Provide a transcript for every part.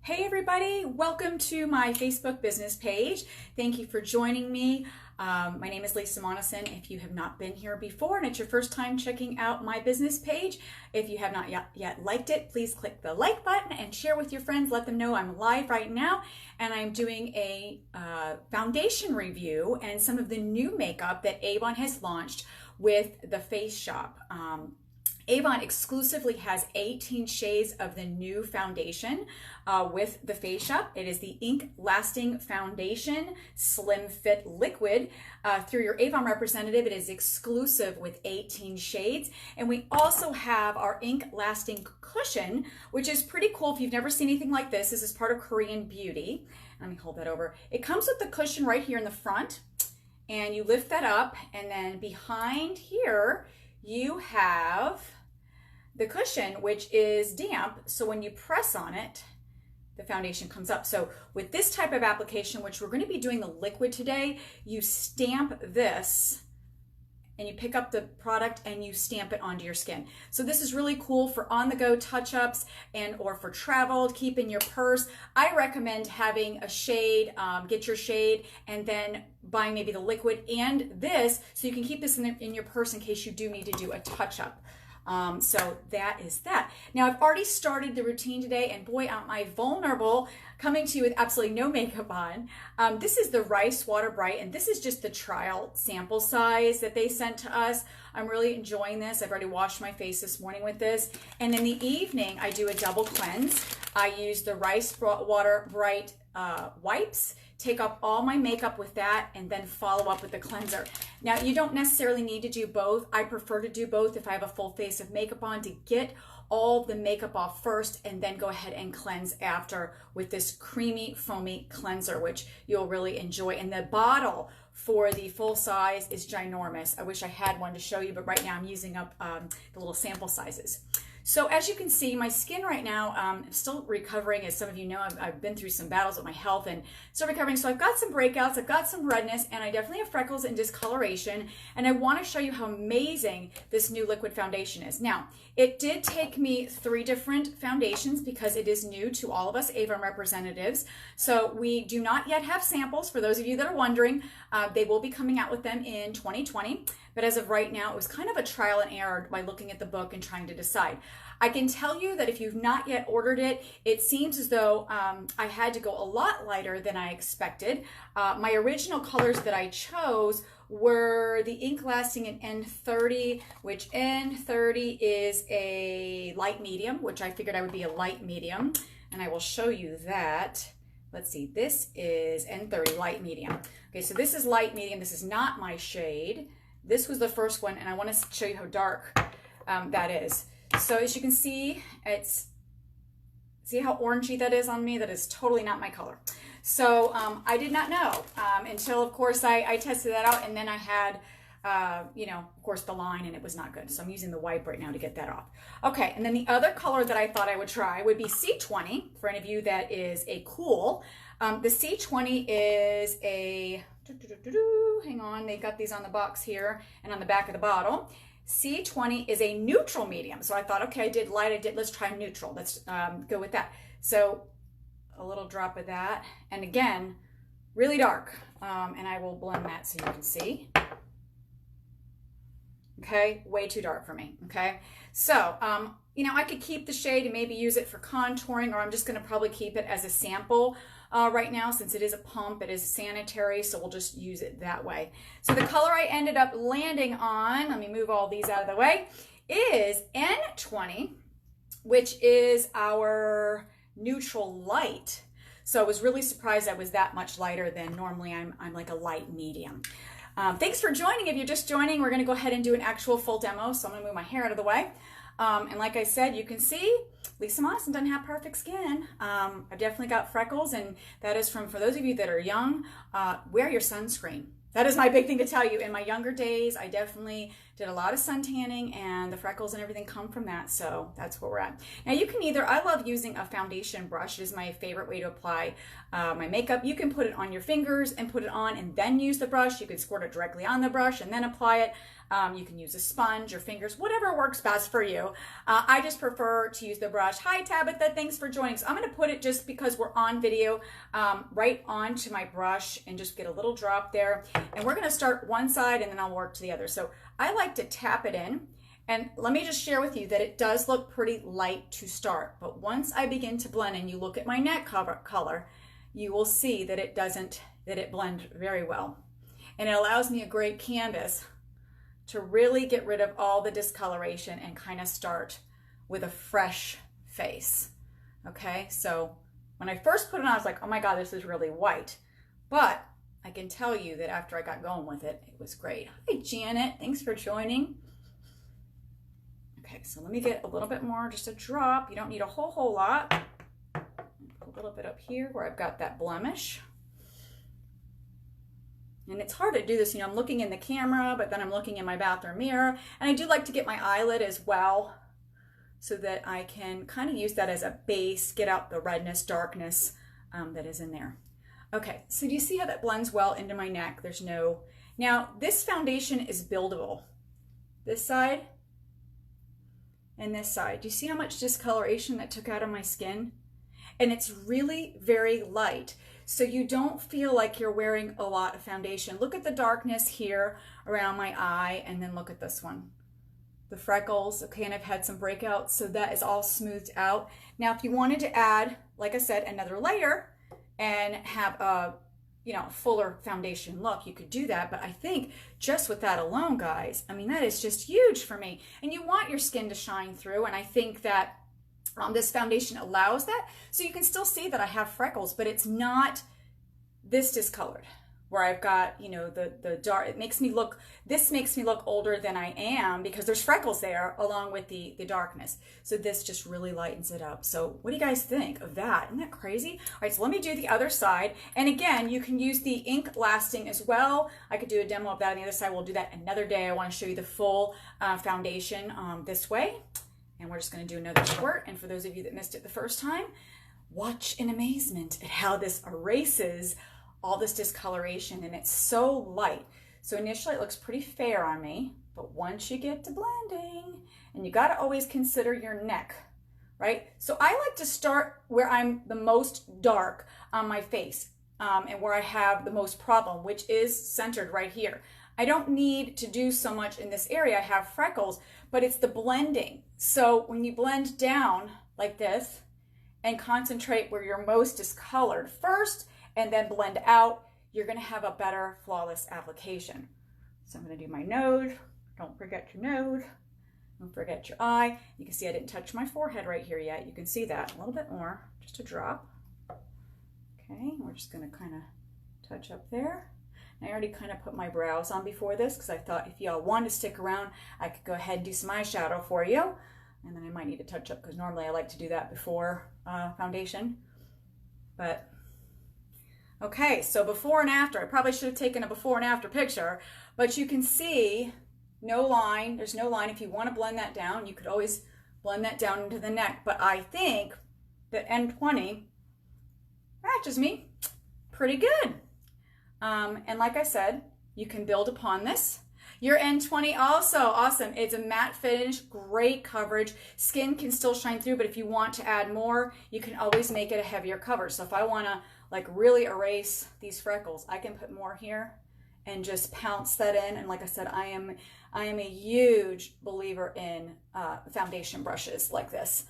Hey everybody, welcome to my Facebook business page. Thank you for joining me. My name is Lisa Monison. If you have not been here before and it's your first time checking out my business page, if you have not yet liked it, please click the like button and share with your friends. Let them know I'm live right now and I'm doing a foundation review and some of the new makeup that Avon has launched with the Face Shop. Avon exclusively has 18 shades of the new foundation with the Face Shop. It is the Ink Lasting Foundation Slim Fit Liquid. Through your Avon representative, it is exclusive with 18 shades. And we also have our Ink Lasting Cushion, which is pretty cool. If you've never seen anything like this, this is part of Korean Beauty. Let me hold that over. It comes with the cushion right here in the front, and you lift that up, and then behind here, you have the cushion, which is damp, so when you press on it, the foundation comes up. So with this type of application, which we're going to be doing the liquid today, you stamp this and you pick up the product and you stamp it onto your skin. So this is really cool for on-the-go touch-ups and or for travel, to keep in your purse. I recommend having a shade, get your shade, and then buying maybe the liquid and this, so you can keep this in your purse in case you do need to do a touch-up. So that is that. Now I've already started the routine today, and boy, am I vulnerable coming to you with absolutely no makeup on. This is the Rice Water Brighten. This is just the trial sample size that they sent to us. I'm really enjoying this. I've already washed my face this morning with this. And in the evening, I do a double cleanse. I use the Rice Water Bright wipes, take off all my makeup with that, and then follow up with the cleanser. Now, you don't necessarily need to do both. I prefer to do both if I have a full face of makeup on, to get all the makeup off first and then go ahead and cleanse after with this creamy, foamy cleanser, which you'll really enjoy. And the bottle for the full size is ginormous. I wish I had one to show you, but right now I'm using up the little sample sizes. So as you can see, my skin right now, I'm still recovering. As some of you know, I've been through some battles with my health and still recovering. So I've got some breakouts, I've got some redness, and I definitely have freckles and discoloration. And I want to show you how amazing this new liquid foundation is. Now, it did take me 3 different foundations because it is new to all of us Avon representatives. So we do not yet have samples. For those of you that are wondering, they will be coming out with them in 2020. But as of right now, it was kind of a trial and error by looking at the book and trying to decide. I can tell you that if you've not yet ordered it, it seems as though I had to go a lot lighter than I expected. My original colors that I chose were the Ink Lasting in N30, which N30 is a light medium, which I figured I would be a light medium. And I will show you that. Let's see, this is N30 light medium. Okay, so this is light medium. This is not my shade. This was the first one, and I want to show you how dark that is. So as you can see, see how orangey that is on me? That is totally not my color. So I did not know until, of course, I tested that out, and then I had, of course, the line, and it was not good. So I'm using the wipe right now to get that off. Okay, and then the other color that I thought I would try would be C20, for any of you that is a cool. The C20 is a... hang on, they got these on the box here and on the back of the bottle. C20 is a neutral medium. So I thought, okay, I did light, let's try neutral. Let's go with that. So a little drop of that. And again, really dark. And I will blend that so you can see. Okay, way too dark for me, okay? So, I could keep the shade and maybe use it for contouring, or I'm just gonna probably keep it as a sample right now, since it is a pump, it is sanitary, so we'll just use it that way. So the color I ended up landing on, let me move all these out of the way, is N20, which is our neutral light. So I was really surprised I was that much lighter than normally I'm like a light medium. Thanks for joining. If you're just joining, we're going to go ahead and do an actual full demo. So I'm going to move my hair out of the way. And like I said, you can see Lisa Monison doesn't have perfect skin. I've definitely got freckles, and that is for those of you that are young, wear your sunscreen. That is my big thing to tell you. In my younger days, I definitely did a lot of sun tanning, and the freckles and everything come from that. So that's where we're at. Now you can either, I love using a foundation brush. It is my favorite way to apply my makeup. You can put it on your fingers and put it on and then use the brush. You can squirt it directly on the brush and then apply it. You can use a sponge or fingers, whatever works best for you. I just prefer to use the brush. Hi Tabitha, thanks for joining. So I'm going to put it, just because we're on video, right onto my brush and just get a little drop there. And we're going to start one side and then I'll work to the other. So I like to tap it in. And let me just share with you that it does look pretty light to start. But once I begin to blend and you look at my neck color, you will see that it blends very well. And it allows me a great canvas to really get rid of all the discoloration and kind of start with a fresh face. Okay, so when I first put it on, I was like, oh my God, this is really white. But I can tell you that after I got going with it, it was great. Hi Janet, thanks for joining. Okay, so let me get a little bit more, just a drop. You don't need a whole lot. Put a little bit up here where I've got that blemish. And it's hard to do this, you know, I'm looking in the camera, but then I'm looking in my bathroom mirror. And I do like to get my eyelid as well, so that I can kind of use that as a base, get out the redness, darkness that is in there. Okay, so do you see how that blends well into my neck? There's no, now this foundation is buildable. This side and this side. Do you see how much discoloration that took out of my skin? And it's really very light. So you don't feel like you're wearing a lot of foundation. Look at the darkness here around my eye, and then look at this one. The freckles, okay, and I've had some breakouts, so that is all smoothed out. Now, if you wanted to add, like I said, another layer and have a, you know, fuller foundation look, you could do that. But I think just with that alone, guys, I mean, that is just huge for me. And you want your skin to shine through, and I think that this foundation allows that. So you can still see that I have freckles, but it's not this discolored where I've got, you know, the dark. It makes me look, this makes me look older than I am because there's freckles there along with the darkness. So this just really lightens it up. So what do you guys think of that? Isn't that crazy? All right, so let me do the other side. And again, you can use the ink lasting as well. I could do a demo of that on the other side. We'll do that another day. I want to show you the full foundation this way. And we're just going to do another squirt. And for those of you that missed it the first time, watch in amazement at how this erases all this discoloration. And it's so light. So initially it looks pretty fair on me, but once you get to blending, and you got to always consider your neck, right? So I like to start where I'm the most dark on my face and where I have the most problem, which is centered right here. I don't need to do so much in this area. I have freckles, but it's the blending. So when you blend down like this and concentrate where you're most discolored first and then blend out, you're gonna have a better flawless application. So I'm gonna do my nose. Don't forget your nose. Don't forget your eye. You can see I didn't touch my forehead right here yet. You can see that a little bit more, just a drop. Okay, we're just gonna kind of touch up there. I already kind of put my brows on before this because I thought if y'all want to stick around, I could go ahead and do some eyeshadow for you. And then I might need to touch up because normally I like to do that before foundation. But, okay, so before and after. I probably should have taken a before and after picture, but you can see no line. There's no line. If you want to blend that down, you could always blend that down into the neck. But I think that N20 matches me pretty good. And like I said, you can build upon this. Your N20 also, awesome. It's a matte finish, great coverage. Skin can still shine through, but if you want to add more, you can always make it a heavier cover. So if I want to like really erase these freckles, I can put more here and just pounce that in. And like I said, I am a huge believer in foundation brushes like this.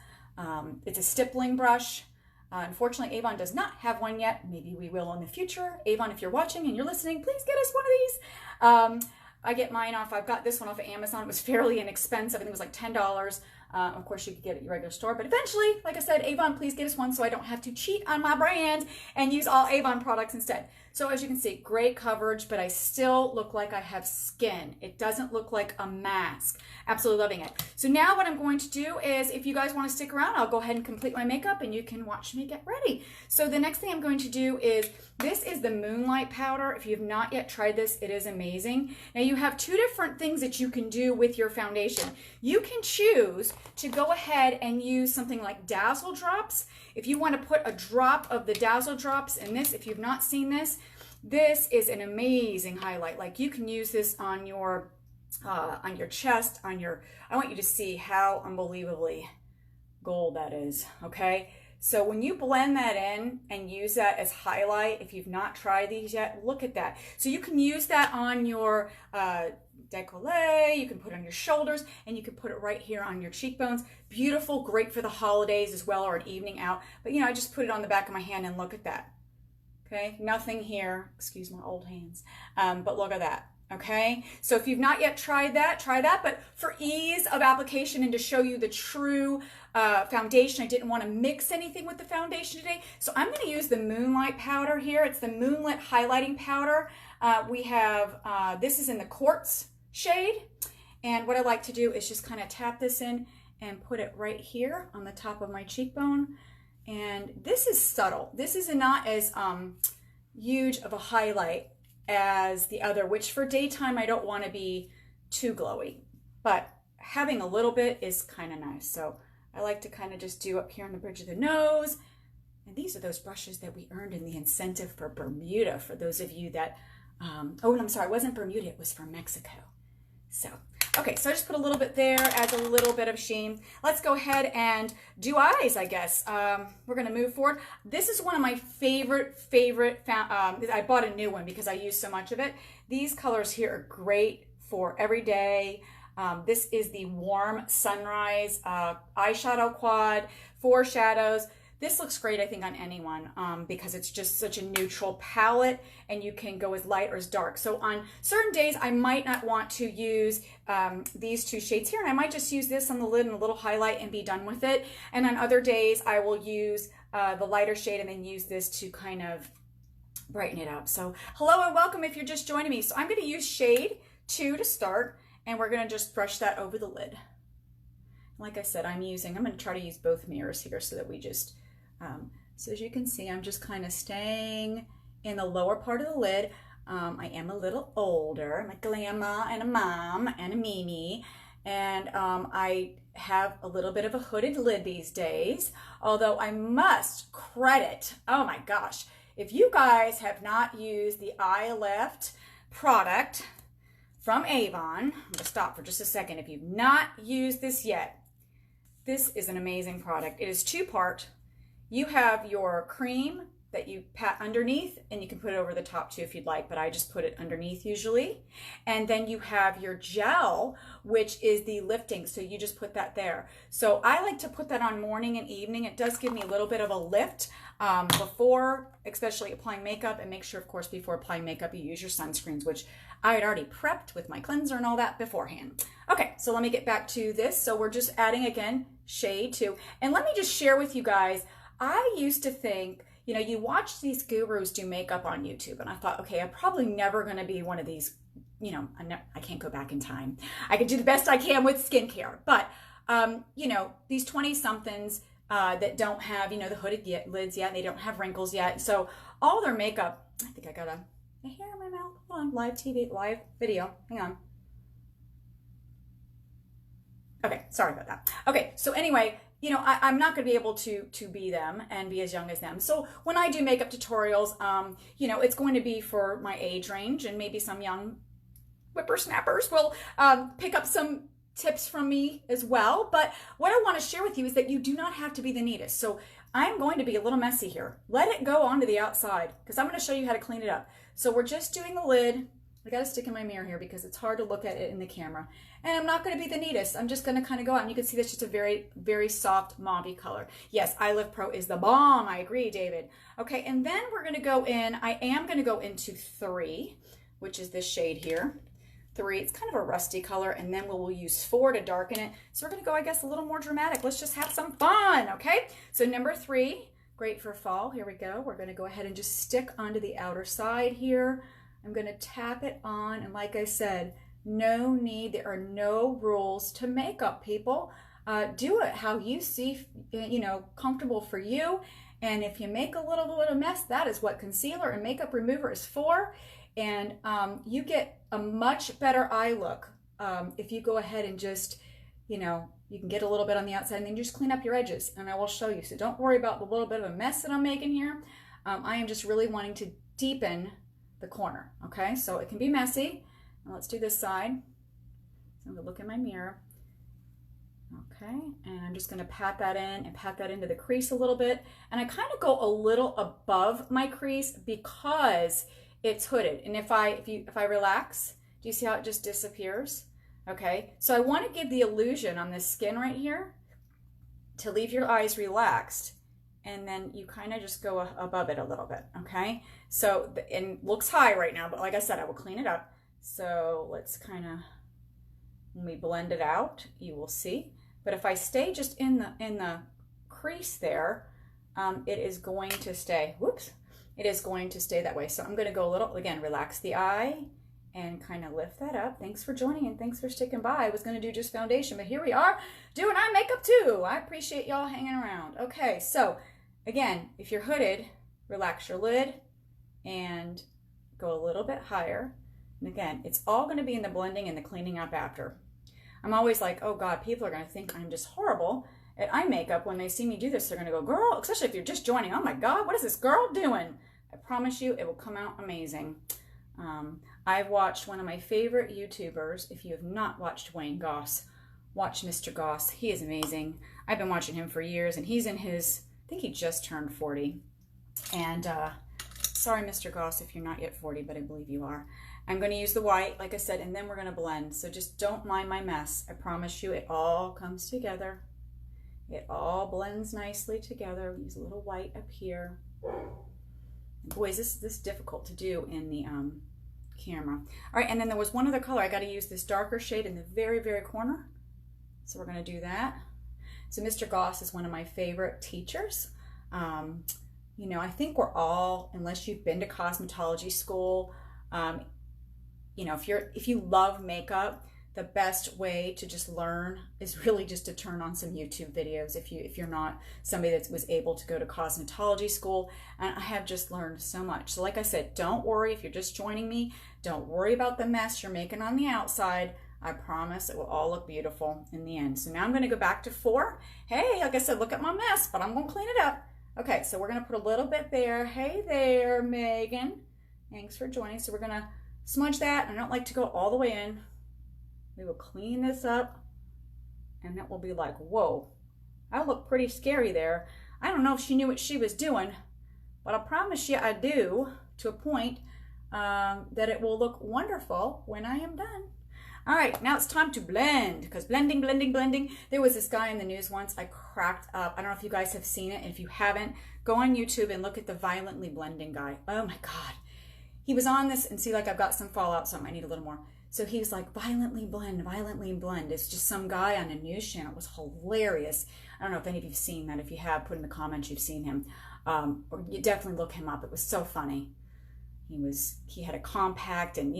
It's a stippling brush. Unfortunately, Avon does not have one yet. Maybe we will in the future. Avon, if you're watching and you're listening, please get us one of these. I get mine off. I've got this one off of Amazon. It was fairly inexpensive. I think it was like $10. Of course, you could get it at your regular store. But eventually, like I said, Avon, please get us one so I don't have to cheat on my brand and use all Avon products instead. So as you can see, great coverage, but I still look like I have skin. It doesn't look like a mask. Absolutely loving it. So now what I'm going to do is, if you guys want to stick around, I'll go ahead and complete my makeup and you can watch me get ready. So the next thing I'm going to do is, this is the Moonlight Powder. If you have not yet tried this, it is amazing. Now you have two different things that you can do with your foundation. You can choose to go ahead and use something like Dazzle Drops. If you want to put a drop of the Dazzle Drops in this, if you've not seen this, this is an amazing highlight. Like, you can use this on your chest, I want you to see how unbelievably gold that is, okay? So when you blend that in and use that as highlight, if you've not tried these yet, look at that. So you can use that on your décolleté, you can put it on your shoulders, and you can put it right here on your cheekbones. Beautiful, great for the holidays as well, or an evening out. But I just put it on the back of my hand and look at that. Okay, nothing here, excuse my old hands, but look at that. Okay, so if you've not yet tried that, try that. But for ease of application and to show you the true foundation, I didn't want to mix anything with the foundation today. So I'm going to use the Moonlight Powder here. It's the Moonlit Highlighting Powder. We have, this is in the Quartz shade. And what I like to do is just kind of tap this in and put it right here on the top of my cheekbone. And this is subtle. This is not as huge of a highlight as the other, which for daytime I don't want to be too glowy, but having a little bit is kind of nice. So I like to kind of just do up here on the bridge of the nose. And these are those brushes that we earned in the incentive for Bermuda, for those of you that, oh, I'm sorry, it wasn't Bermuda, it was from Mexico. So, okay, so I just put a little bit there, adds a little bit of sheen. Let's go ahead and do eyes, I guess. We're gonna move forward. This is one of my favorite, I bought a new one because I use so much of it. These colors here are great for every day. This is the Warm Sunrise eyeshadow quad, 4 shadows. This looks great, I think, on anyone because it's just such a neutral palette and you can go as light or as dark. So on certain days, I might not want to use these 2 shades here, and I might just use this on the lid and a little highlight and be done with it. And on other days, I will use the lighter shade and then use this to kind of brighten it up. So hello and welcome if you're just joining me. So I'm going to use shade 2 to start, and we're going to just brush that over the lid. Like I said, I'm going to try to use both mirrors here so that we just, so as you can see, I'm just kind of staying in the lower part of the lid. I am a little older. I'm a grandma and a mom and a Mimi, and I have a little bit of a hooded lid these days, although I must credit, oh my gosh, if you guys have not used the Eye Lift product from Avon, I'm going to stop for just a second. If you've not used this yet, this is an amazing product. It is 2-part. You have your cream that you pat underneath, and you can put it over the top too if you'd like, but I just put it underneath usually. And then you have your gel, which is the lifting, so you just put that there. So I like to put that on morning and evening. It does give me a little bit of a lift before, especially applying makeup, and make sure, of course, before applying makeup, you use your sunscreens, which I had already prepped with my cleanser and all that beforehand. Okay, so let me get back to this. So we're just adding, again, shade 2. And let me just share with you guys, I used to think, you watch these gurus do makeup on YouTube, and I thought, okay, I'm probably never going to be one of these, I can't go back in time. I can do the best I can with skincare, but, these 20-somethings that don't have, the hooded lids yet, and they don't have wrinkles yet. So all their makeup, I think I got a hair in my mouth. Hold on, live video. Hang on. Okay, sorry about that. Okay, so anyway, I'm not going to be able to be them and be as young as them. So when I do makeup tutorials, it's going to be for my age range, and maybe some young whippersnappers will pick up some tips from me as well. But what I want to share with you is that you do not have to be the neatest. So I'm going to be a little messy here. Let it go onto the outside because I'm going to show you how to clean it up. So we're just doing the lid. I got to stick in my mirror here because it's hard to look at it in the camera. And I'm not going to be the neatest. I'm just going to kind of go out, and you can see that's just a very, very soft mauve color. Yes, Eye Lift Pro is the bomb. I agree, David. Okay, and then we're going to go in. I am going to go into 3, which is this shade here. 3, it's kind of a rusty color, and then we'll use 4 to darken it. So we're going to go, I guess, a little more dramatic. Let's just have some fun, okay? So number 3, Great for fall. Here we go. We're going to go ahead and just stick onto the outer side here. I'm going to tap it on, and like I said, no need, there are no rules to makeup, people. Do it how you see, comfortable for you. And if you make a little bit of mess, that is what concealer and makeup remover is for. And you get a much better eye look if you go ahead and just, you can get a little bit on the outside and then just clean up your edges, and I will show you. So don't worry about the little bit of a mess that I'm making here. I am just really wanting to deepen the corner, okay? So it can be messy. Now let's do this side. So I'm gonna look in my mirror. Okay, and I'm just gonna pat that in and pat that into the crease a little bit. And I kind of go a little above my crease because it's hooded. And if I relax, do you see how it just disappears? Okay, so I want to give the illusion on this skin right here to leave your eyes relaxed, and then you kind of just go above it a little bit, okay? So, and looks high right now, but like I said, I will clean it up. So let's kind of, when we blend it out, you will see. But if I stay just in the crease there, it is going to stay, it is going to stay that way. So I'm going to go a little, again, relax the eye, and kind of lift that up. Thanks for joining and thanks for sticking by. I was going to do just foundation, but here we are doing eye makeup too. I appreciate y'all hanging around. Okay, so again, if you're hooded, relax your lid and go a little bit higher. And again, it's all going to be in the blending and the cleaning up after. I'm always like, oh God, people are going to think I'm just horrible at eye makeup. When they see me do this, they're going to go, girl, especially if you're just joining, oh my God, what is this girl doing? I promise you, it will come out amazing. I've watched one of my favorite YouTubers. If you have not watched Wayne Goss, watch Mr. Goss. He is amazing. I've been watching him for years, and he's in his, I think he just turned 40. And sorry, Mr. Goss, if you're not yet 40, but I believe you are. I'm going to use the white, like I said, and then we're going to blend. So just don't mind my mess. I promise you, it all comes together. It all blends nicely together. Use a little white up here. Boys, this is difficult to do in the camera. All right, and then there was one other color. I got to use this darker shade in the very, very corner. So we're going to do that. So Mr. Goss is one of my favorite teachers. I think we're all, unless you've been to cosmetology school, if you love makeup, the best way to just learn is really just to turn on some YouTube videos if you're not somebody that was able to go to cosmetology school. And I have just learned so much. So like I said, don't worry if you're just joining me. Don't worry about the mess you're making on the outside. I promise it will all look beautiful in the end. So now I'm going to go back to 4. Hey, like I said, look at my mess, but I'm going to clean it up. Okay, so we're going to put a little bit there. Hey there, Megan. Thanks for joining. So we're going to smudge that. I don't like to go all the way in. We will clean this up, and it will be like, whoa, I look pretty scary there. I don't know if she knew what she was doing, but I promise you I do, to a point that it will look wonderful when I am done. All right, now it's time to blend, because blending. There was this guy in the news once, I cracked up. I don't know if you guys have seen it. If you haven't, go on YouTube and look at the violently blending guy. Oh my God. He was on this, and see, like I've got some fallout, so I need a little more. So he's like, violently blend. It's just some guy on a news channel. It was hilarious. I don't know if any of you've seen that. If you have, put in the comments you've seen him. Or you definitely look him up. It was so funny. He had a compact, and,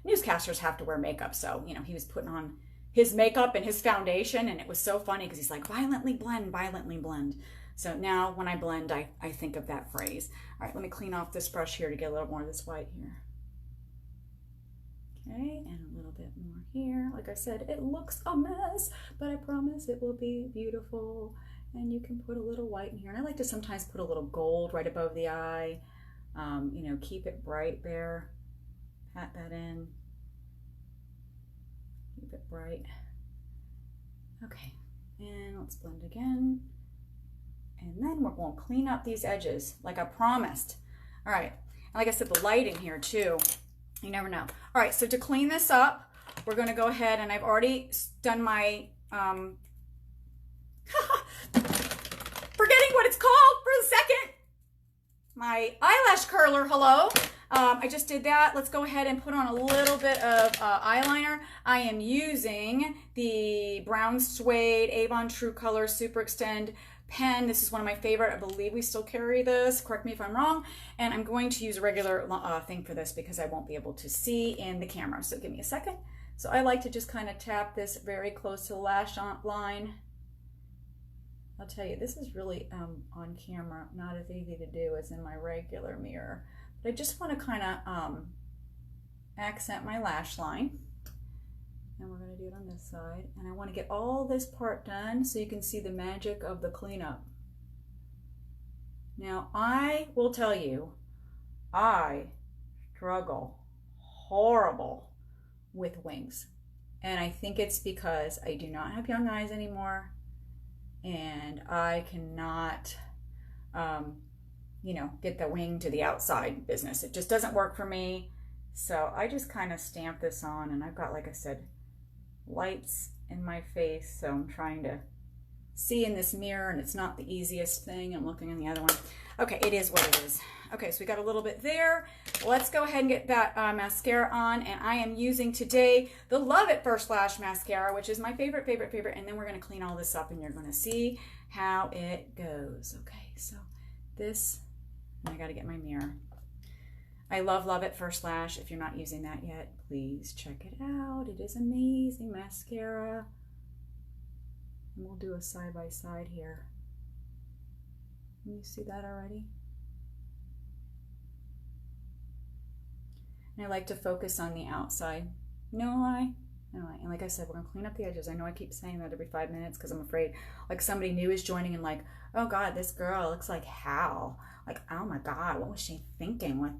newscasters have to wear makeup. So, he was putting on his makeup and his foundation, and it was so funny because he's like, violently blend. So now when I blend, I think of that phrase. All right, let me clean off this brush here to get a little more of this white here. Okay, and a little bit more here. Like I said, it looks a mess, but I promise it will be beautiful. And you can put a little white in here. And I like to sometimes put a little gold right above the eye. Keep it bright there. Pat that in. Keep it bright. Okay, and let's blend again. And then we're going to clean up these edges like I promised. All right, and like I said, the light in here too. You never know. All right, so to clean this up, we're going to go ahead, and I've already done my, forgetting what it's called for a second. My eyelash curler, hello. I just did that. Let's go ahead and put on a little bit of eyeliner. I am using the Brown Suede Avon True Color Super Extend pen. This is one of my favorite. I believe we still carry this. Correct me if I'm wrong. And I'm going to use a regular thing for this because I won't be able to see in the camera. So give me a second. So I like to just kind of tap this very close to the lash line. I'll tell you, this is really on camera not as easy to do as in my regular mirror. But I just want to kind of accent my lash line. And we're going to do it on this side. And I want to get all this part done so you can see the magic of the cleanup. Now, I will tell you, I struggle horrible with wings. And I think it's because I do not have young eyes anymore. And I cannot, you know, get the wing to the outside business. It just doesn't work for me. So I just kind of stamp this on, and I've got, like I said, lights in my face, so I'm trying to see in this mirror, and it's not the easiest thing. I'm looking in the other one. Okay, it is what it is. Okay, so we got a little bit there. Let's go ahead and get that mascara on, and I am using today the Love It First Lash Mascara, which is my favorite, and then we're going to clean all this up, and you're going to see how it goes. Okay, so this, I got to get my mirror. I love It First Lash. If you're not using that yet, please check it out. It is amazing mascara. And we'll do a side-by-side here. Can you see that already? And I like to focus on the outside. No lie. And like I said, we're going to clean up the edges. I know I keep saying that every 5 minutes because I'm afraid like somebody new is joining and like, oh God, this girl looks like Hal. Like, oh my God, what was she thinking with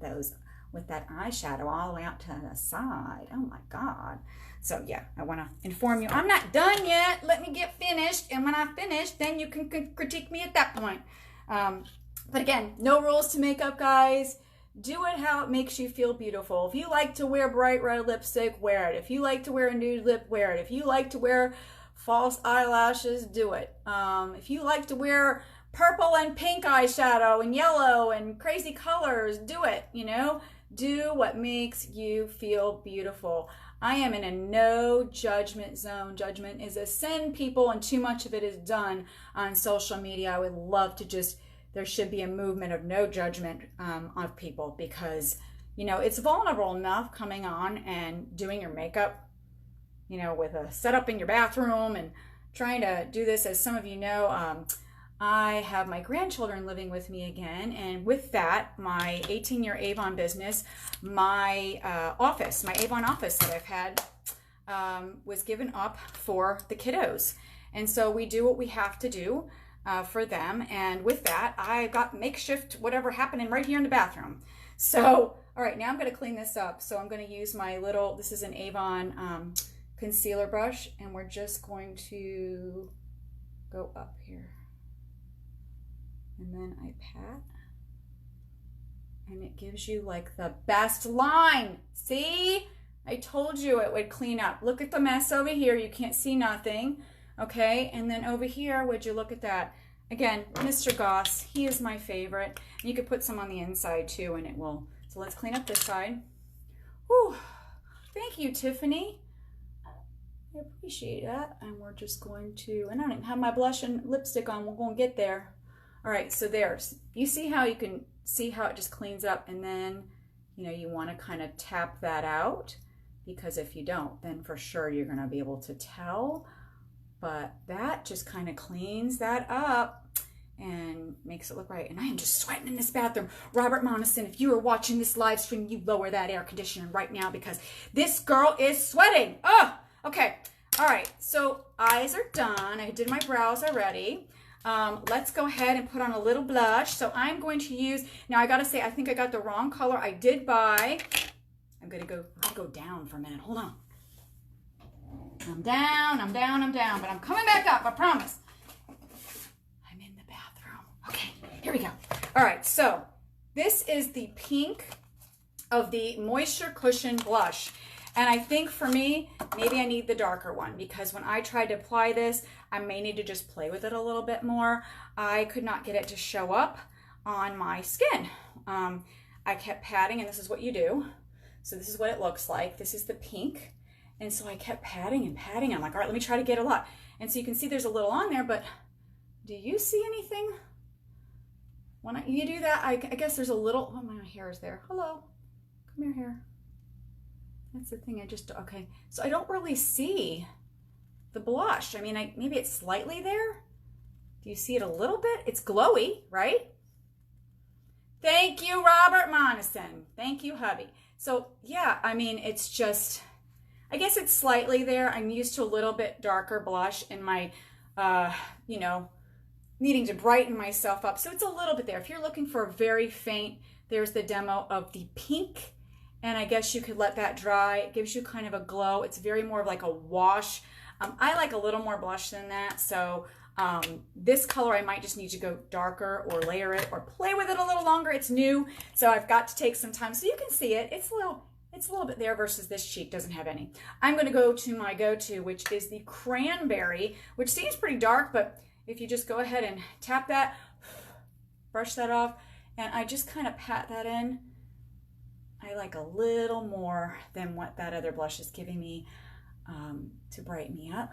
that eyeshadow all the way out to the side? Oh my God. So yeah, I want to inform you, I'm not done yet. Let me get finished. And when I finish, then you can critique me at that point. But again, no rules to makeup, guys. Do it how it makes you feel beautiful. If you like to wear bright red lipstick, wear it. If you like to wear a nude lip, wear it. If you like to wear false eyelashes, do it. If you like to wear purple and pink eyeshadow and yellow and crazy colors, do it, you know? Do what makes you feel beautiful. I am in a no judgment zone. Judgment is a sin, people, and too much of it is done on social media. I would love to just, there should be a movement of no judgment of people because, you know, it's vulnerable enough coming on and doing your makeup, you know, with a setup in your bathroom and trying to do this. As some of you know, I have my grandchildren living with me again, and with that, my 18-year Avon business, my office, my Avon office that I've had was given up for the kiddos. And so we do what we have to do for them, and with that, I got makeshift whatever happening right here in the bathroom. So, all right, now I'm going to clean this up. So I'm going to use my little, this is an Avon concealer brush, and we're just going to go up here. And then I pat, and it gives you like the best line. See? I told you it would clean up. Look at the mess over here. You can't see nothing. Okay, and then over here, would you look at that? Again, Mr. Goss, he is my favorite. And you could put some on the inside too, and it will. So let's clean up this side. Whew. Thank you, Tiffany. I appreciate that. And we're just going to, and I don't even have my blush and lipstick on. We're going to get there. All right, so there's, you see how you can see how it just cleans up, and then, you know, you want to kind of tap that out, because if you don't, then for sure you're going to be able to tell. But that just kind of cleans that up and makes it look right. And I am just sweating in this bathroom. Robert Monison, if you are watching this live stream, you lower that air conditioner right now because this girl is sweating. Oh, okay. All right, so eyes are done. I did my brows already. Let's go ahead and put on a little blush. So I'm going to use, now I gotta say, I think I got the wrong color. I did buy, I'm gonna go down for a minute. Hold on. I'm down, but I'm coming back up, I promise. I'm in the bathroom. Okay, here we go. All right, so this is the pink of the Moisture Cushion Blush. And I think for me, maybe I need the darker one because when I tried to apply this, I may need to just play with it a little bit more. I could not get it to show up on my skin. I kept patting, and this is what you do. So this is what it looks like. This is the pink. And so I kept patting and patting. I'm like, all right, let me try to get a lot. And so you can see there's a little on there, but Do you see anything? When you do that, I guess there's a little, oh, my hair is there. Hello, come here, hair. That's the thing, okay. So I don't really see the blush. I mean, maybe it's slightly there. Do you see it a little bit? It's glowy, right? Thank you, Robert Monison. Thank you, hubby. So yeah, I mean, it's just, I guess it's slightly there. I'm used to a little bit darker blush in my, you know, needing to brighten myself up. So it's a little bit there. If you're looking for a very faint, there's the demo of the pink. And I guess you could let that dry. It gives you kind of a glow. It's very more of like a wash. I like a little more blush than that. So this color, I might just need to go darker or layer it or play with it a little longer. It's new, so I've got to take some time. So you can see it. It's a little bit there versus this cheek doesn't have any. I'm going to go to my go-to, which is the cranberry, which seems pretty dark, but if you just go ahead and tap that, brush that off, and I just kind of pat that in. I like a little more than what that other blush is giving me to brighten me up.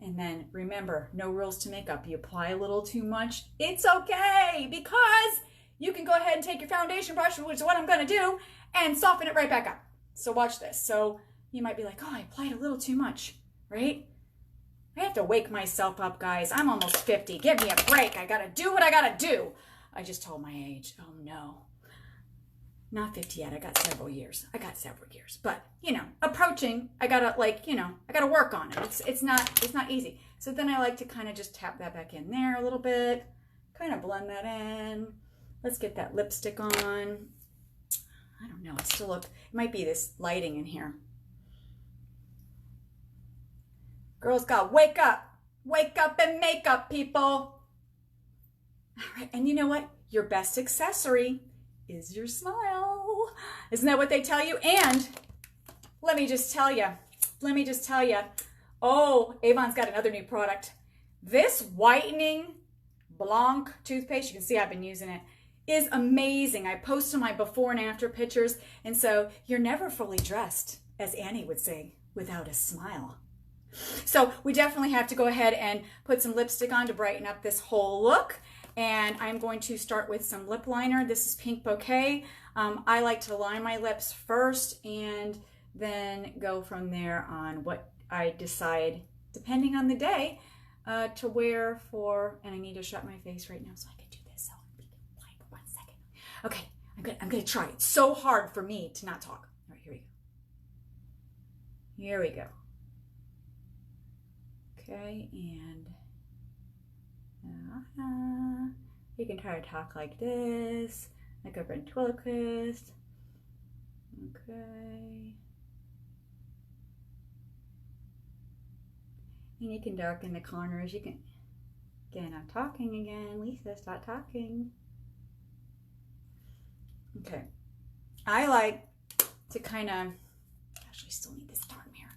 And then remember, no rules to makeup. You apply a little too much, it's okay, because you can go ahead and take your foundation brush, which is what I'm gonna do, and soften it right back up. So watch this. So you might be like, oh, I applied a little too much, right? I have to wake myself up, guys. I'm almost 50. Give me a break. I gotta do what I gotta do. I just told my age. Oh no. Not 50 yet. I got several years. But, you know, approaching, I gotta, like, you know, I gotta work on it. It's not easy. So then I like to kind of just tap that back in there a little bit, kind of blend that in. Let's get that lipstick on. I don't know. It might be this lighting in here. Girls gotta wake up. Wake up and make up, people. All right. And you know what? Your best accessory is your smile. Isn't that what they tell you? And let me just tell you, oh, Avon's got another new product. This whitening Blanc toothpaste, you can see I've been using it, is amazing. I posted my before and after pictures, and so you're never fully dressed, as Annie would say, without a smile. So we definitely have to go ahead and put some lipstick on to brighten up this whole look. And I'm going to start with some lip liner. This is Pink Bouquet. I like to line my lips first and then go from there on what I decide, depending on the day, to wear for, and I need to shut my face right now so I can do this. So be quiet for 1 second. Okay, I'm gonna try. It's so hard for me to not talk. All right, here we go. Here we go. Okay, and you can try to talk like this, like a ventriloquist. Okay. And you can darken the corners. You can, again, I'm talking again. Lisa, stop talking. Okay. I like to kind of, gosh, I still need this darn mirror.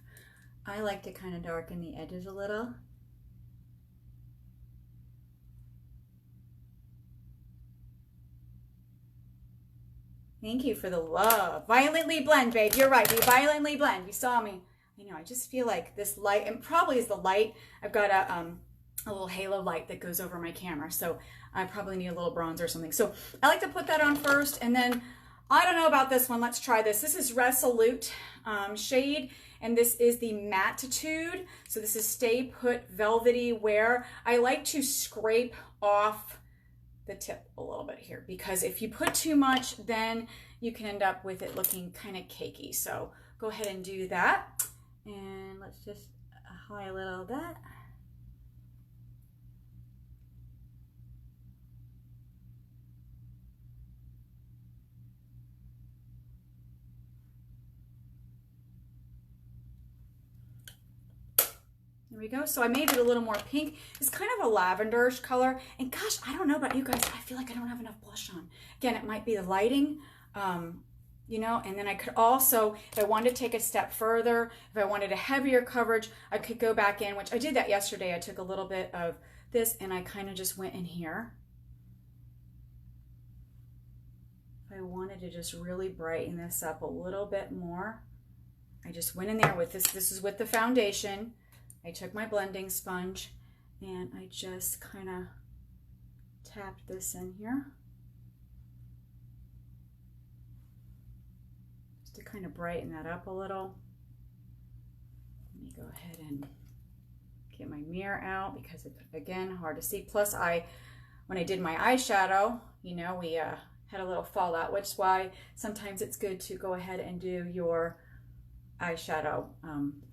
I like to kind of darken the edges a little. Thank you for the love. Violently blend, babe. You're right. We violently blend. You saw me. I know. I just feel like this light, and probably is the light. I've got a little halo light that goes over my camera, so I probably need a little bronzer or something. So I like to put that on first, and then I don't know about this one. Let's try this. This is Resolute shade, and this is the Mattitude. So this is Stay Put Velvety Wear. I like to scrape off the tip a little bit here, because if you put too much, then you can end up with it looking kind of cakey. So go ahead and do that, and let's just highlight a little of that. There we go. So I made it a little more pink. It's kind of a lavenderish color. And gosh, I don't know about you guys. I feel like I don't have enough blush on. Again, it might be the lighting, you know, and then I could also, if I wanted to take a step further, if I wanted a heavier coverage, I could go back in, which I did that yesterday. I took a little bit of this and I kind of just went in here. If I wanted to just really brighten this up a little bit more, I just went in there with this. This is with the foundation. I took my blending sponge And I just kind of tapped this in here. Just to kind of brighten that up a little. Let me go ahead and get my mirror out because it's, again, hard to see. Plus, when I did my eyeshadow, you know, we had a little fallout, which is why sometimes it's good to go ahead and do your eyeshadow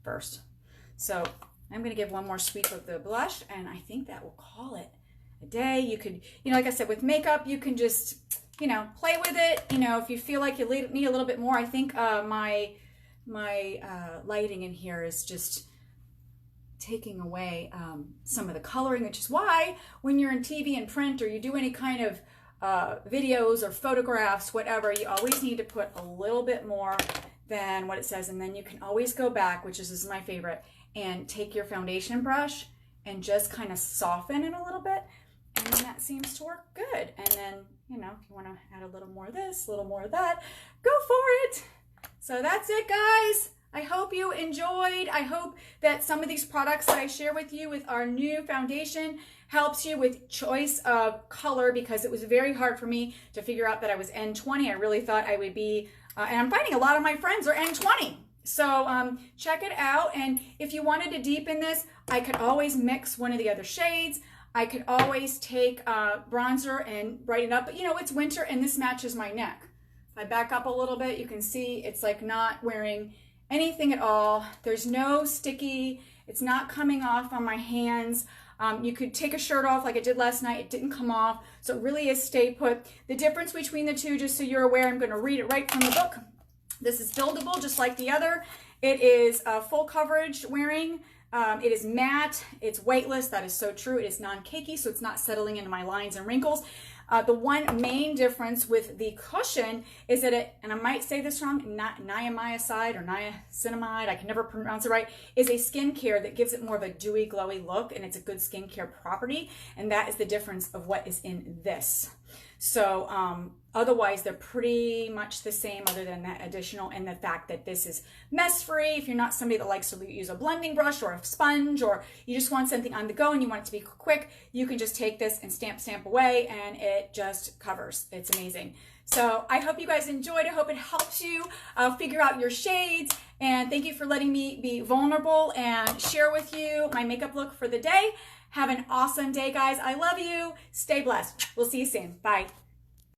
first. So I'm going to give one more sweep of the blush, and I think that will call it a day. You could, you know, like I said, with makeup, you can just, you know, play with it. You know, if you feel like you need a little bit more, I think my lighting in here is just taking away some of the coloring, which is why when you're in TV and print, or you do any kind of videos or photographs, whatever, you always need to put a little bit more than what it says. And then you can always go back, which is my favorite, and take your foundation brush and just kind of soften it a little bit. And then that seems to work good. And then, you know, if you want to add a little more of this, a little more of that, go for it. So that's it, guys. I hope you enjoyed. I hope that some of these products that I share with you with our new foundation helps you with choice of color, because it was very hard for me to figure out that I was N20. I really thought I would be, and I'm finding a lot of my friends are N20. So check it out. And if you wanted to deepen this, I could always mix one of the other shades. I could always take bronzer and brighten up. But you know, it's winter and this matches my neck. If I back up a little bit, you can see it's like not wearing anything at all. There's no sticky. It's not coming off on my hands. You could take a shirt off like I did last night. It didn't come off. So it really is stay put. The difference between the two, just so you're aware, I'm going to read it right from the book. This is buildable just like the other. It is full coverage wearing. It is matte. It's weightless. That is so true. It is non-cakey, so it's not settling into my lines and wrinkles. The one main difference with the cushion is that it, and I might say this wrong, niacinamide or niacinamide, I can never pronounce it right, is a skincare that gives it more of a dewy, glowy look, and it's a good skincare property, and that is the difference of what is in this. So otherwise, they're pretty much the same, other than that additional, and the fact that this is mess-free. If you're not somebody that likes to use a blending brush or a sponge, or you just want something on the go and you want it to be quick, you can just take this and stamp away, and it just covers. It's amazing. So I hope you guys enjoyed. I hope it helps you figure out your shades. And thank you for letting me be vulnerable and share with you my makeup look for the day. Have an awesome day, guys. I love you. Stay blessed. We'll see you soon. Bye.